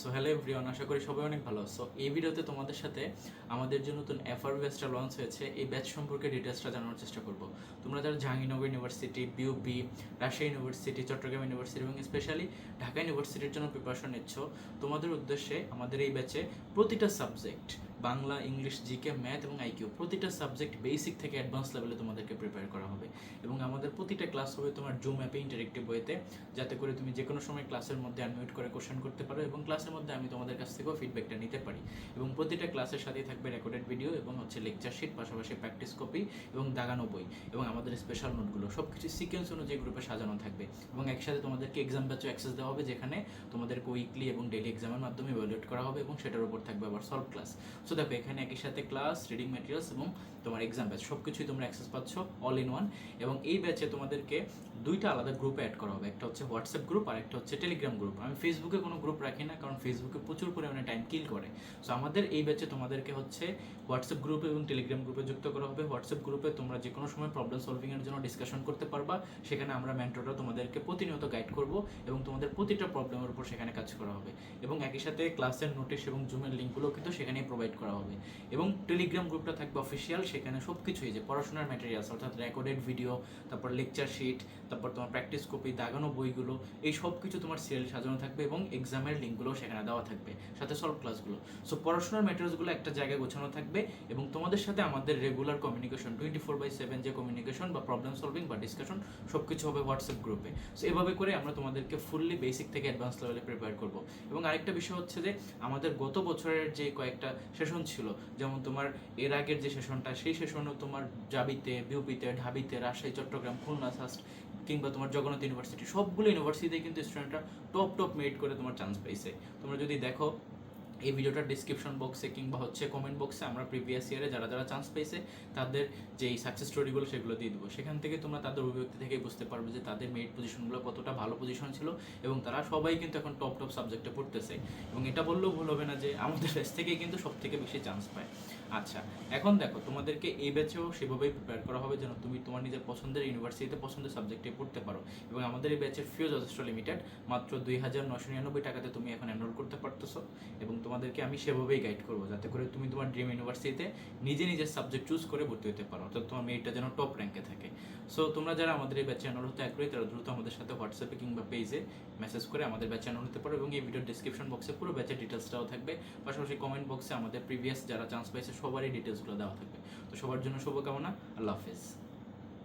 So hello everyone, আশা করি সবাই অনেক ভালো আছো। এই ভিডিওতে তোমাদের সাথে আমাদের যে নতুন এফআরবি ব্যাচটা লঞ্চ হয়েছে এই ব্যাচ সম্পর্কে ডিটেলসটা জানানোর চেষ্টা করব। তোমরা যারা Jahangirnagar university, BUP, Rajshahi university, Chittagong university এবং স্পেশালি ঢাকা ইউনিভার্সিটির জন্য প্রিপারেশন নিচ্ছ, তোমাদের উদ্দেশ্যে আমাদের এই ব্যাচে প্রতিটা subject Bangla, English, GK, math এবং আইকিউ প্রতিটা সাবজেক্ট বেসিক থেকে অ্যাডভান্স লেভেলে তোমাদেরকে প্রিপেয়ার করা হবে। এবং আমাদের প্রতিটা ক্লাস হবে তোমার জুম অ্যাপে ইন্টারেক্টিভ ওয়েতে, যাতে করে তুমি যে কোনো সময় ক্লাসের মধ্যে আনমিউট করে কোশ্চেন করতে পারো এবং ক্লাসের মধ্যে আমি তোমাদের কাছ থেকেও ফিডব্যাকটা নিতে পারি। এবং প্রতিটা ক্লাসের সাথেই থাকবে রেকর্ডেড ভিডিও এবং লেকচার শিট, পাশাপাশি প্র্যাকটিস কপি এবং দাগানো বই এবং আমাদের স্পেশাল নোটগুলো সব কিছু সিকোয়েন্স অনুযায়ী গ্রুপে সাজানো থাকবে। এবং একসাথে তোমাদেরকে এক্সাম ব্যাচও অ্যাক্সেস দেওয়া হবে, যেখানে তোমাদেরকে উইকলি এবং ডেইলি এক্সামের মাধ্যমে ইভ্যালুয়েট করা হবে এবং সেটার উপর থাকবে আবার সলভ ক্লাস। সো দেখো, এখানে একই সাথে ক্লাস, রিডিং ম্যাটেরিয়ালস এবং তোমার এক্সাম ব্যাচ সব কিছুই তোমরা অ্যাক্সেস পাচ্ছ অল ইন ওয়ান। এবং এই ব্যাচে তোমাদেরকে দুইটা আলাদা গ্রুপে অ্যাড করা হবে, একটা হচ্ছে হোয়াটসঅ্যাপ গ্রুপ আর একটা হচ্ছে টেলিগ্রাম গ্রুপ। আমি ফেসবুকে কোনো গ্রুপ রাখি না, কারণ ফেসবুকে প্রচুর পরিমাণে টাইম কিল করে। সো আমাদের এই ব্যাচে তোমাদেরকে হচ্ছে হোয়াটসঅ্যাপ গ্রুপে এবং টেলিগ্রাম গ্রুপে যুক্ত করা হবে। হোয়াটসঅ্যাপ গ্রুপে তোমরা যে কোনো সময় প্রবলেম সলভিংয়ের জন্য ডিসকাশন করতে পারবা, সেখানে আমরা মেন্টররা তোমাদেরকে প্রতিনিয়ত গাইড করব এবং তোমাদের প্রতিটা প্রবলেমের উপর সেখানে কাজ করা হবে। এবং একই সাথে ক্লাসের নোটিশ এবং জুমের লিঙ্কগুলো কিন্তু সেখানেই প্রোভাইড করা হবে। এবং টেলিগ্রাম গ্রুপটা থাকবে অফিসিয়াল, সেখানে সব কিছুই যে পড়াশোনার ম্যাটেরিয়ালস অর্থাৎ রেকর্ডেড ভিডিও, তারপর লেকচার শিট, তারপর তোমার প্র্যাকটিস কপি, দাগানো বইগুলো, এই সব কিছু তোমার সিরিয়াল সাজানো থাকবে এবং এক্সামের লিঙ্কগুলো সেখানে দেওয়া থাকবে, সাথে সলভ ক্লাসগুলো। সো পড়াশোনার ম্যাটেরিয়ালসগুলো একটা জায়গায় গোছানো থাকবে এবং তোমাদের সাথে আমাদের রেগুলার কমিউনিকেশন 24/7 যে কমিউনিকেশন বা প্রবলেম সলভিং বা ডিসকাশন সব কিছু হবে হোয়াটসঅ্যাপ গ্রুপে। সো এভাবে করে আমরা তোমাদেরকে ফুললি বেসিক থেকে অ্যাডভান্স লেভেলে প্রিপেয়ার করব। এবং আরেকটা বিষয় হচ্ছে যে আমাদের গত বছরের যে কয়েকটা সেশন ছিল, যেমন তোমার এর আগের যে সেশনটা, সেই সেশনও তোমার জাবিতে, বিউপিতে, ঢাবিতে, রাজশাহী, চট্টগ্রাম, খুলনা, সাস্ট কিংবা তোমার জগন্নাথ ইউনিভার্সিটি, সবগুলো ইউনিভার্সিটিতে কিন্তু স্টুডেন্টরা টপ মেরিট করে তোমার চান্স পাইছে। তোমরা যদি দেখো এই ভিডিওটার ডিসক্রিপশন বক্সে কিংবা হচ্ছে কমেন্ট বক্সে আমরা প্রিভিয়াস ইয়ারে যারা যারা চান্স পেয়েছে তাদের যে সাকসেস স্টোরিগুলো সেগুলো দিয়ে দেবো। সেখান থেকে তোমরা তাদের অভিব্যক্তি থেকে বুঝতে পারবে যে তাদের মেরিট পজিশনগুলো কতটা ভালো পজিশন ছিল এবং তারা সবাই কিন্তু এখন টপ সাবজেক্টে পড়তেছে। এবং এটা বললেও ভুল হবে না যে আমাদের দেশ থেকেই কিন্তু সব থেকে বেশি চান্স পায়। আচ্ছা, এখন দেখো, তোমাদেরকে এই ব্যাচেও সেভাবেই প্রিপেয়ার করা হবে যেন তুমি তোমার নিজের পছন্দের ইউনিভার্সিটিতে পছন্দের সাবজেক্টে পড়তে পারো। এবং আমাদের এই ব্যাচের ফিও যথেষ্ট লিমিটেড, মাত্র 2,999 টাকাতে তুমি এখন এনরোল করতে পারতেছো। এবং তোমাদেরকে আমি সেভাবেই গাইড করবো যাতে করে তুমি তোমার ড্রিম ইউনিভার্সিটিতে নিজের সাবজেক্ট চুজ করে ভর্তি হতে পারো, অর্থাৎ তোমার মেরিটটা যেন টপ র্যাঙ্কে থাকে। সো তোমরা যারা আমাদের এই ব্যাচে এনরোল হতে আগ্রহী, তারা দ্রুত আমাদের সাথে হোয়াটসঅ্যাপে কিংবা পেজে মেসেজ করে আমাদের ব্যাচে এনরোল হতে পারো। এবং এই ভিডিওর ডিসক্রিপশন বক্সে পুরো ব্যাচের ডিটেলসটাও থাকবে, পাশাপাশি কমেন্ট বক্সে আমাদের প্রিভিয়াস যারা চান্স পাইছে সবারই ডিটেলসগুলো দেওয়া থাকবে। তো সবার জন্য শুভকামনা। আল্লাহ হাফেজ।